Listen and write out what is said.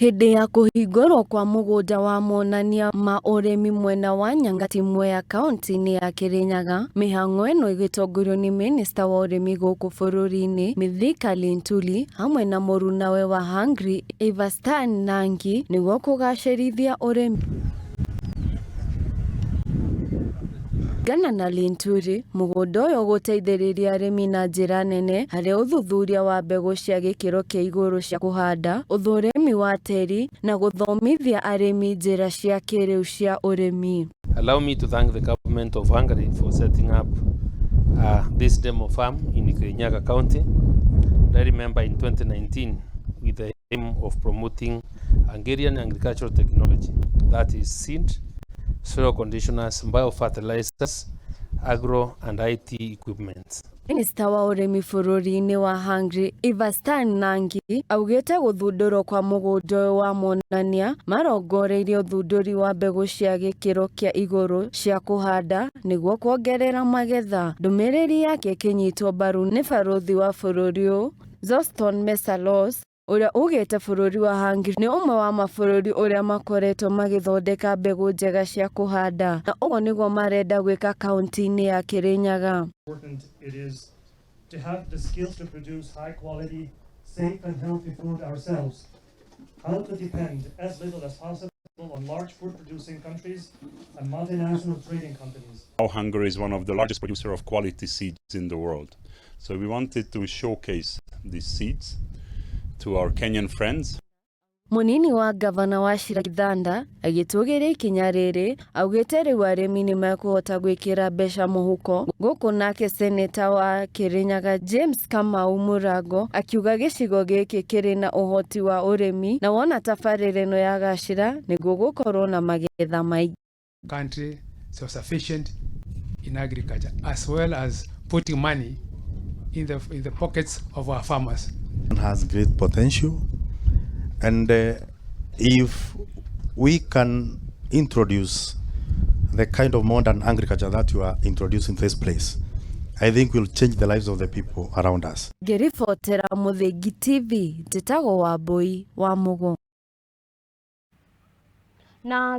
Hindi ya kuhinngurwo kwa mugunda wa monanio ma urimi mwena wa Nyangati mwea kaunti ni ya Kirinyaga, mihang'o ino igitongorio ni Minista wa urimi guku bururi-ini Mithika Linturi hamwe na murunawe wa Hungary Nangi niguo kugacirithia urimi. Gana na Linturi, mugunda uyu guteithiriria arimi na njira nene hari uthuthuria wa mbegu cia gikiro kia iguru cia kuhanda, uthurimi wa tiri na guthomithia arimi njira cia kiriu cia urimi. Allow me to thank the government of Hungary for setting up this demo farm in Kirinyaga County. I remember in 2019 with the aim of promoting Hungarian agricultural technology, that is seed, soil conditioners, biofertilizers, agro and IT equipment. Minista wa urimi bururi-ini wa Hungary Nangi augite guthundurwo kwa mugunda wa monania marongoreirie uthunduri wa mbegu cia gikiro kia iguru cia kuhanda niguo kuongerera magetha. Ndumiriri yake kinyitwo mbaru ni baruthi wa bururi uyu Zoston Mesalos uria ugite bururi wa Hungary ni umwe wa mabururi uria makoretwo magithondeka mbegu njega cia kuhanda na uguo niguo marenda gwika kaunti-ini ya Kirinyaga. It is to have the skills to produce high quality, safe and healthy food ourselves. How to depend as little as possible on large food producing countries and multinational trading companies. Hungary is one of the largest producers of quality seeds in the world. So we wanted to showcase these seeds to our Kenyan friends. Munini wa gavana wa Kirinyaga agitugiria ikinya riri augite riu arimi ni mekuhota gwikira mbeca muhuko guku nake seneta wa Kirinyaga James Kamau Murago akiuga gicigo giki kiri na uhoti wa urimi na wona tabarire no yagacira niguo gukorwo na magetha maingi. Country self-sufficient in agriculture as well as putting money in the pockets of our farmers. It has great potential. And if we can introduce the kind of modern agriculture that you are introducing in this place, I think we'll change the lives of the people around us. Gerifotera Muthingi TV, Njitago wa Mbui wa Mugo. Na